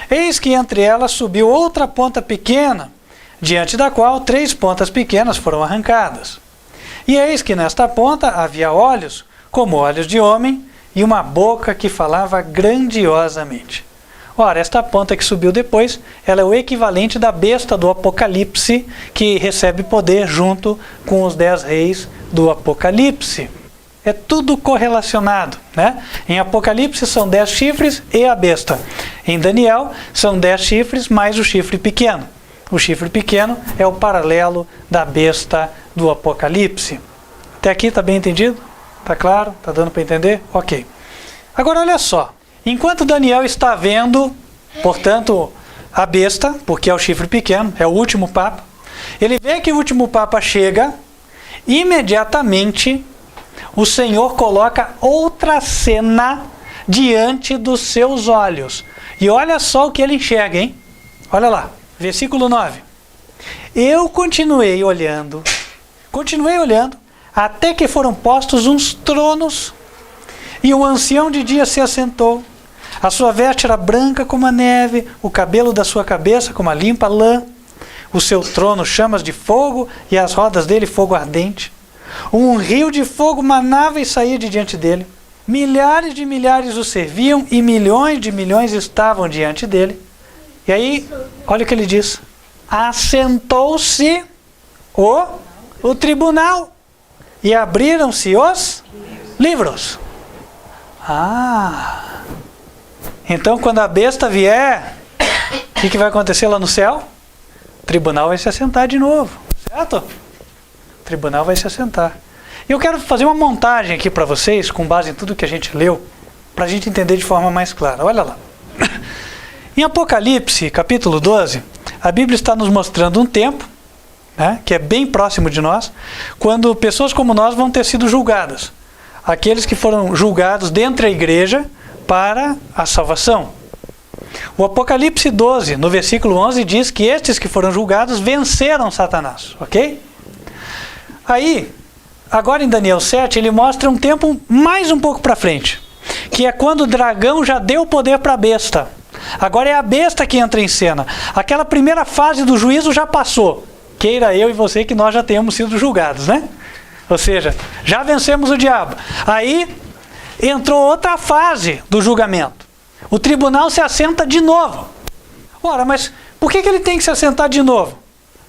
eis que entre elas subiu outra ponta pequena, diante da qual 3 pontas pequenas foram arrancadas. E eis que nesta ponta havia olhos, como olhos de homem, e uma boca que falava grandiosamente. Ora, esta ponta que subiu depois, ela é o equivalente da besta do Apocalipse, que recebe poder junto com os 10 reis do Apocalipse. É tudo correlacionado, né? Em Apocalipse são 10 chifres e a besta. Em Daniel são 10 chifres mais o chifre pequeno. O chifre pequeno é o paralelo da besta do Apocalipse. Até aqui está bem entendido? Está claro? Está dando para entender? Ok. Agora olha só. Enquanto Daniel está vendo, portanto, a besta, porque é o chifre pequeno, é o último papa, ele vê que o último papa chega, imediatamente o Senhor coloca outra cena diante dos seus olhos. E olha só o que ele enxerga, hein? Olha lá, versículo 9. Eu continuei olhando, até que foram postos uns tronos, e o ancião de dia se assentou. A sua veste era branca como a neve, o cabelo da sua cabeça como a limpa lã, o seu trono chamas de fogo, e as rodas dele fogo ardente. Um rio de fogo manava e saía de diante dele. Milhares de milhares o serviam, e milhões de milhões estavam diante dele. E aí, olha o que ele diz. Assentou-se o tribunal, e abriram-se os livros. Então quando a besta vier, o que vai acontecer lá no céu? O tribunal vai se assentar de novo, certo? O tribunal vai se assentar. E eu quero fazer uma montagem aqui para vocês, com base em tudo que a gente leu, para a gente entender de forma mais clara. Olha lá. Em Apocalipse, capítulo 12, a Bíblia está nos mostrando um tempo, né, que é bem próximo de nós, quando pessoas como nós vão ter sido julgadas. Aqueles que foram julgados dentro da igreja para a salvação. O Apocalipse 12, no versículo 11, diz que estes que foram julgados venceram Satanás, ok? Aí, agora em Daniel 7, ele mostra um tempo mais um pouco para frente, que é quando o dragão já deu poder para a besta. Agora é a besta que entra em cena. Aquela primeira fase do juízo já passou. queira eu e você que nós já tenhamos sido julgados, né? Ou seja, já vencemos o diabo. Aí entrou outra fase do julgamento. O tribunal se assenta de novo. Ora, mas por que ele tem que se assentar de novo?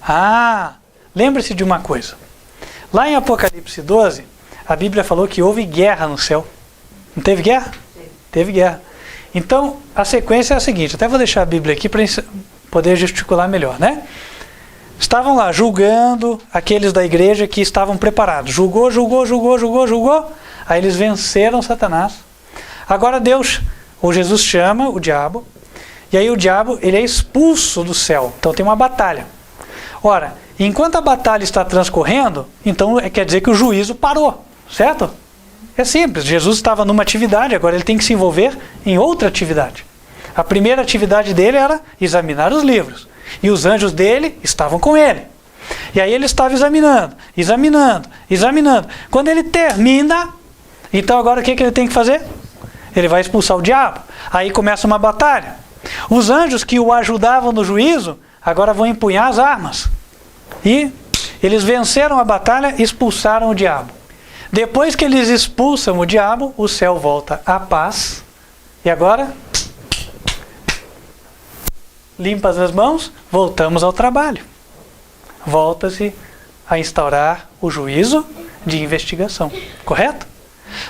Ah, lembre-se de uma coisa. Lá em Apocalipse 12, a Bíblia falou que houve guerra no céu. Não teve guerra? Teve guerra. Então, a sequência é a seguinte. Até vou deixar a Bíblia aqui para poder gesticular melhor, né? Estavam lá julgando aqueles da igreja que estavam preparados. Julgou. Aí eles venceram Satanás. Agora Deus, ou Jesus, chama o diabo. E aí o diabo, ele é expulso do céu. Então tem uma batalha. Ora, enquanto a batalha está transcorrendo, então quer dizer que o juízo parou. Certo? É simples. Jesus estava numa atividade, agora ele tem que se envolver em outra atividade. A primeira atividade dele era examinar os livros. E os anjos dele estavam com ele. E aí ele estava examinando. Quando ele termina, então agora o que ele tem que fazer? Ele vai expulsar o diabo. Aí começa uma batalha. Os anjos que o ajudavam no juízo, agora vão empunhar as armas. E eles venceram a batalha e expulsaram o diabo. Depois que eles expulsam o diabo, o céu volta à paz. E agora, limpas as mãos, voltamos ao trabalho. Volta-se a instaurar o juízo de investigação. Correto?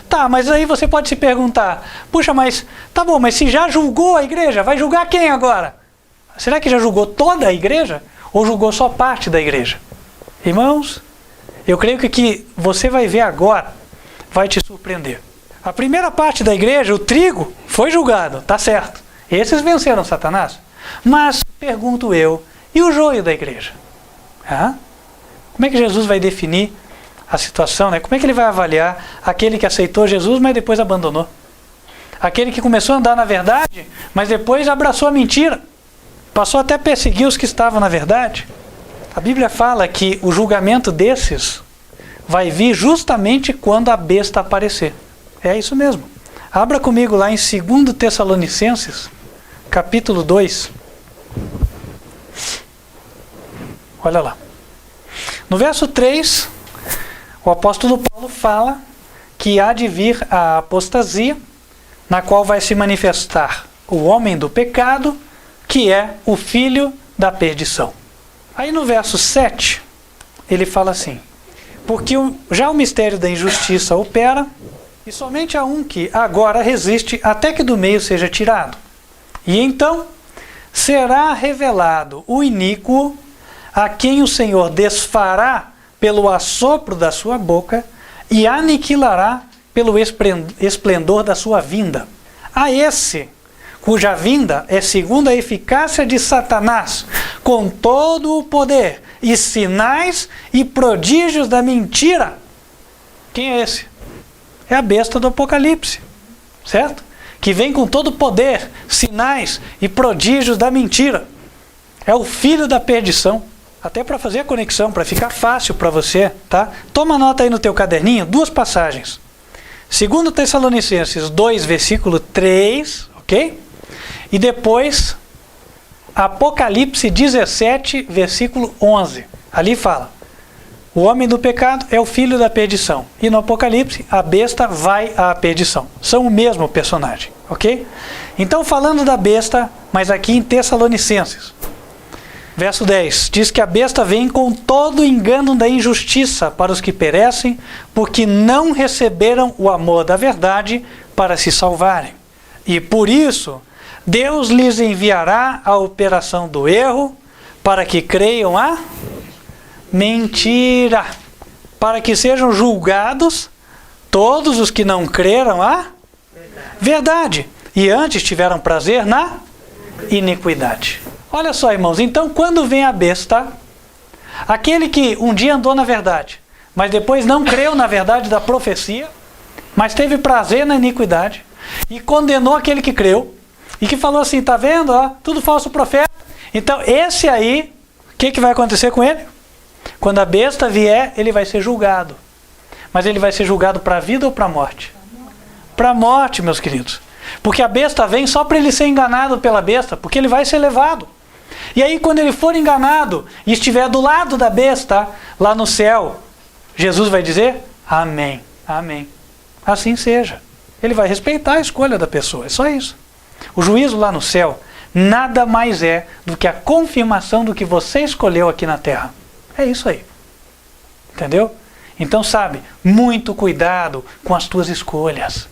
Tá, mas aí você pode se perguntar, puxa, mas tá bom, mas se já julgou a igreja, vai julgar quem agora? Será que já julgou toda a igreja? Ou julgou só parte da igreja? Irmãos, eu creio que o que você vai ver agora vai te surpreender. A primeira parte da igreja, o trigo, foi julgado, tá certo. Esses venceram Satanás. Mas, pergunto eu, e o joio da igreja? Como é que Jesus vai definir a situação, né? Como é que ele vai avaliar aquele que aceitou Jesus, mas depois abandonou? Aquele que começou a andar na verdade, mas depois abraçou a mentira. Passou até a perseguir os que estavam na verdade. A Bíblia fala que o julgamento desses vai vir justamente quando a besta aparecer. É isso mesmo. Abra comigo lá em 2 Tessalonicenses, capítulo 2. Olha lá. No verso 3, o apóstolo Paulo fala que há de vir a apostasia, na qual vai se manifestar o homem do pecado, que é o filho da perdição. Aí no verso 7, ele fala assim: porque já o mistério da injustiça opera, e somente há um que agora resiste até que do meio seja tirado. E então será revelado o iníquo, a quem o Senhor desfará pelo assopro da sua boca e aniquilará pelo esplendor da sua vinda. A esse, cuja vinda é segundo a eficácia de Satanás, com todo o poder e sinais e prodígios da mentira. Quem é esse? É a besta do Apocalipse, certo? Que vem com todo o poder, sinais e prodígios da mentira. É o filho da perdição. Até para fazer a conexão, para ficar fácil para você, tá? Toma nota aí no teu caderninho, 2 passagens. 2 Tessalonicenses 2, versículo 3, ok? E depois, Apocalipse 17, versículo 11. Ali fala: o homem do pecado é o filho da perdição. E no Apocalipse, a besta vai à perdição. São o mesmo personagem, ok? Então, falando da besta, mas aqui em Tessalonicenses. Verso 10, diz que a besta vem com todo o engano da injustiça para os que perecem, porque não receberam o amor da verdade para se salvarem. E por isso, Deus lhes enviará a operação do erro, para que creiam a mentira, para que sejam julgados todos os que não creram a verdade, e antes tiveram prazer na iniquidade. Olha só, irmãos, então quando vem a besta, aquele que um dia andou na verdade, mas depois não creu na verdade da profecia, mas teve prazer na iniquidade, e condenou aquele que creu, e que falou assim, tá vendo, ó, tudo falso profeta. Então esse aí, o que vai acontecer com ele? Quando a besta vier, ele vai ser julgado. Mas ele vai ser julgado para a vida ou para a morte? Para a morte, meus queridos. Porque a besta vem só para ele ser enganado pela besta, porque ele vai ser levado. E aí quando ele for enganado e estiver do lado da besta, lá no céu, Jesus vai dizer, amém, amém. Assim seja. Ele vai respeitar a escolha da pessoa, é só isso. O juízo lá no céu nada mais é do que a confirmação do que você escolheu aqui na terra. É isso aí. Entendeu? Então, sabe, muito cuidado com as tuas escolhas.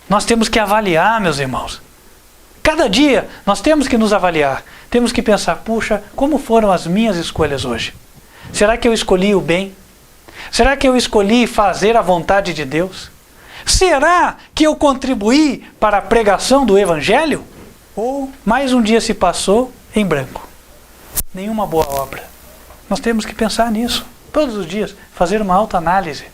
Nós temos que avaliar, meus irmãos. Cada dia nós temos que nos avaliar. Temos que pensar, puxa, como foram as minhas escolhas hoje? Será que eu escolhi o bem? Será que eu escolhi fazer a vontade de Deus? Será que eu contribuí para a pregação do Evangelho? Ou mais um dia se passou em branco? Nenhuma boa obra. Nós temos que pensar nisso. Todos os dias, fazer uma autoanálise.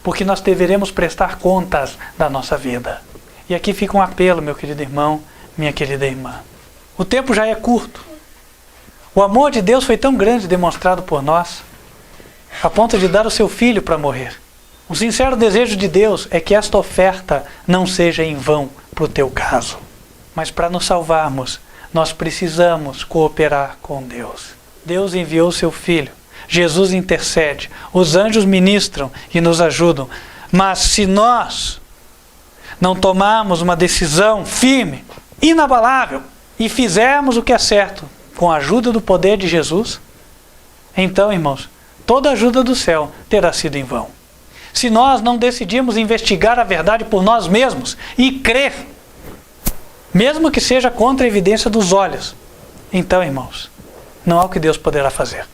Porque nós deveremos prestar contas da nossa vida. E aqui fica um apelo, meu querido irmão, minha querida irmã. O tempo já é curto. O amor de Deus foi tão grande demonstrado por nós, a ponto de dar o seu filho para morrer. O sincero desejo de Deus é que esta oferta não seja em vão para o teu caso. Mas para nos salvarmos, nós precisamos cooperar com Deus. Deus enviou o seu Filho. Jesus intercede. Os anjos ministram e nos ajudam. Mas se nós não tomarmos uma decisão firme, inabalável, e fizermos o que é certo, com a ajuda do poder de Jesus, então, irmãos, toda a ajuda do céu terá sido em vão. Se nós não decidirmos investigar a verdade por nós mesmos e crer, mesmo que seja contra a evidência dos olhos, então, irmãos, não há o que Deus poderá fazer.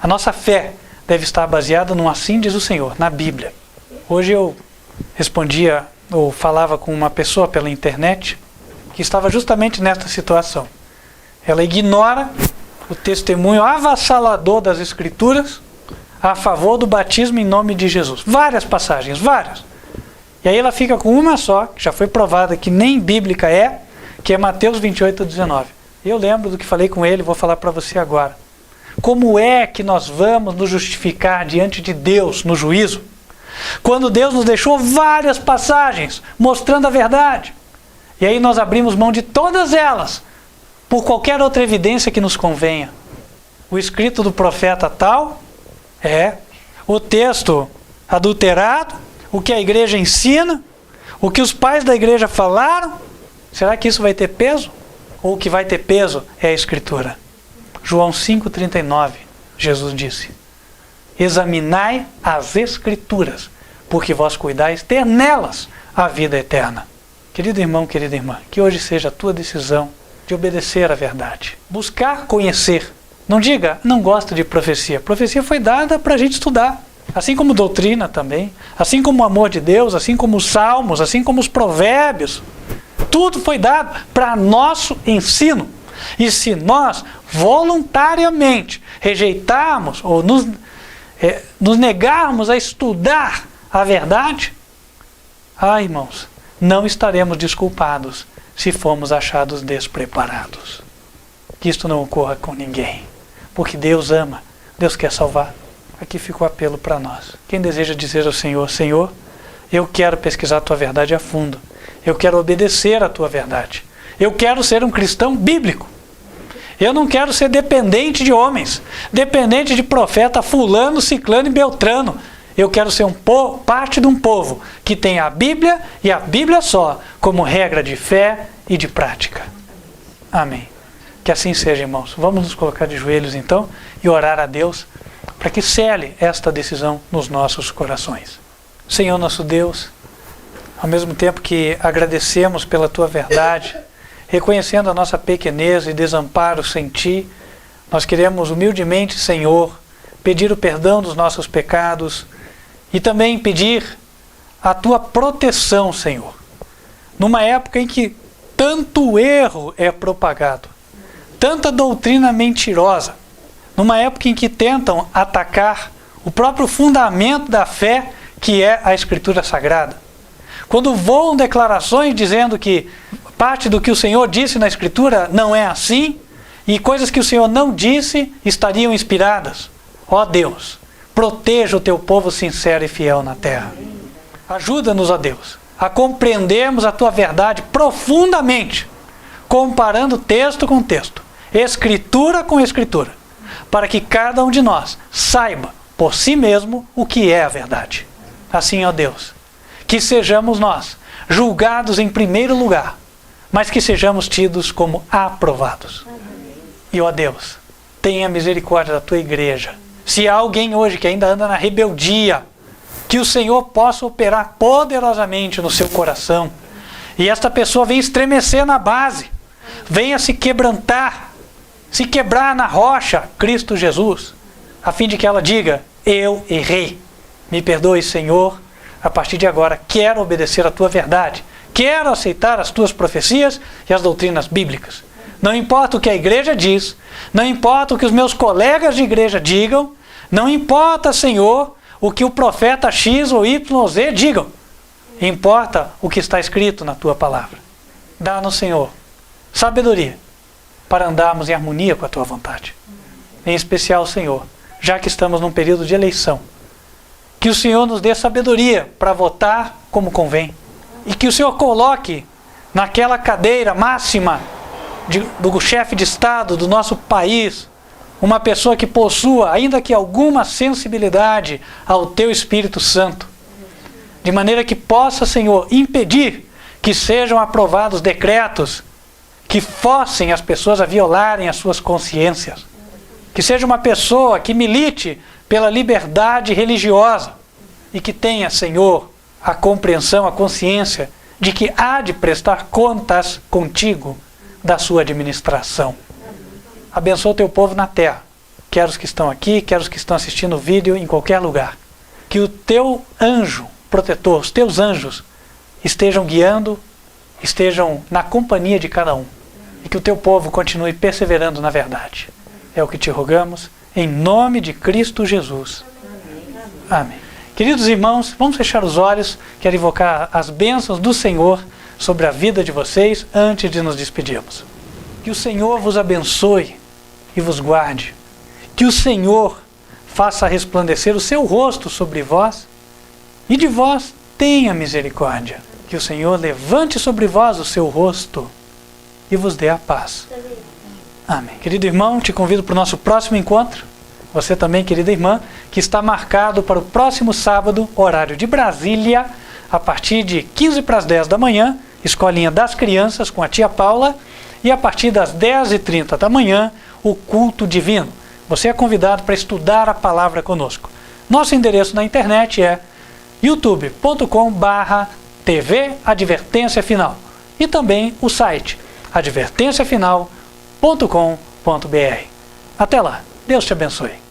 A nossa fé deve estar baseada num assim diz o Senhor, na Bíblia. Hoje eu respondia ou falava com uma pessoa pela internet que estava justamente nesta situação. Ela ignora o testemunho avassalador das Escrituras a favor do batismo em nome de Jesus. Várias passagens, várias. E aí ela fica com uma só, que já foi provada que nem bíblica é, que é Mateus 28:19. Eu lembro do que falei com ele, vou falar para você agora. Como é que nós vamos nos justificar diante de Deus no juízo, quando Deus nos deixou várias passagens mostrando a verdade? E aí nós abrimos mão de todas elas, por qualquer outra evidência que nos convenha. O escrito do profeta tal, o texto adulterado, o que a igreja ensina, o que os pais da igreja falaram, será que isso vai ter peso? Ou o que vai ter peso é a Escritura? João 5,39, Jesus disse, examinai as Escrituras, porque vós cuidais ter nelas a vida eterna. Querido irmão, querida irmã, que hoje seja a tua decisão de obedecer à verdade. Buscar conhecer. Não diga, não gosto de profecia. Profecia foi dada para a gente estudar. Assim como doutrina também. Assim como o amor de Deus, assim como os salmos, assim como os provérbios. Tudo foi dado para nosso ensino. E se nós voluntariamente rejeitarmos ou nos negarmos a estudar a verdade, irmãos, não estaremos desculpados se formos achados despreparados. Que isto não ocorra com ninguém. Porque Deus ama, Deus quer salvar. Aqui fica o apelo para nós. Quem deseja dizer ao Senhor, Senhor, eu quero pesquisar a tua verdade a fundo. Eu quero obedecer a tua verdade. Eu quero ser um cristão bíblico. Eu não quero ser dependente de homens, dependente de profeta fulano, ciclano e beltrano. Eu quero ser parte de um povo que tem a Bíblia e a Bíblia só como regra de fé e de prática. Amém. Que assim seja, irmãos. Vamos nos colocar de joelhos então e orar a Deus para que cele esta decisão nos nossos corações. Senhor nosso Deus, ao mesmo tempo que agradecemos pela tua verdade, reconhecendo a nossa pequenez e desamparo sem ti, nós queremos humildemente, Senhor, pedir o perdão dos nossos pecados e também pedir a tua proteção, Senhor. Numa época em que tanto erro é propagado, tanta doutrina mentirosa, numa época em que tentam atacar o próprio fundamento da fé, que é a Escritura Sagrada. Quando voam declarações dizendo que parte do que o Senhor disse na Escritura não é assim, e coisas que o Senhor não disse estariam inspiradas. Ó Deus, proteja o teu povo sincero e fiel na terra. Ajuda-nos, ó Deus, a compreendermos a tua verdade profundamente, comparando texto com texto, escritura com escritura, para que cada um de nós saiba por si mesmo o que é a verdade. Assim, ó Deus, que sejamos nós julgados em primeiro lugar, mas que sejamos tidos como aprovados. E, ó Deus, tenha misericórdia da tua igreja. Se há alguém hoje que ainda anda na rebeldia, que o Senhor possa operar poderosamente no seu coração, e esta pessoa venha estremecer na base, venha se quebrantar, se quebrar na rocha, Cristo Jesus, a fim de que ela diga: eu errei, me perdoe, Senhor, a partir de agora quero obedecer a tua verdade, quero aceitar as tuas profecias e as doutrinas bíblicas. Não importa o que a igreja diz, não importa o que os meus colegas de igreja digam, não importa, Senhor, o que o profeta X ou Y ou Z digam. Importa o que está escrito na tua palavra. Dá-nos, Senhor, sabedoria para andarmos em harmonia com a tua vontade. Em especial, Senhor, já que estamos num período de eleição, que o Senhor nos dê sabedoria para votar como convém. E que o Senhor coloque naquela cadeira máxima do chefe de Estado do nosso país uma pessoa que possua, ainda que alguma sensibilidade ao teu Espírito Santo, de maneira que possa, Senhor, impedir que sejam aprovados decretos que forcem as pessoas a violarem as suas consciências. Que seja uma pessoa que milite pela liberdade religiosa e que tenha, Senhor, a compreensão, a consciência de que há de prestar contas contigo da sua administração. Abençoa o teu povo na terra, quer os que estão aqui, quer os que estão assistindo o vídeo em qualquer lugar. Que o teu anjo protetor, os teus anjos, estejam guiando, estejam na companhia de cada um. E que o teu povo continue perseverando na verdade. É o que te rogamos, em nome de Cristo Jesus. Amém. Queridos irmãos, vamos fechar os olhos, quero invocar as bênçãos do Senhor sobre a vida de vocês antes de nos despedirmos. Que o Senhor vos abençoe e vos guarde. Que o Senhor faça resplandecer o seu rosto sobre vós e de vós tenha misericórdia. Que o Senhor levante sobre vós o seu rosto e vos dê a paz. Amém. Querido irmão, te convido para o nosso próximo encontro. Você também, querida irmã, que está marcado para o próximo sábado, horário de Brasília, a partir de 15 para as 10 da manhã, Escolinha das Crianças com a tia Paula, e a partir das 10h30 da manhã, o culto divino. Você é convidado para estudar a palavra conosco. Nosso endereço na internet é youtube.com/TV Advertência Final e também o site advertenciafinal.com.br. Até lá, Deus te abençoe.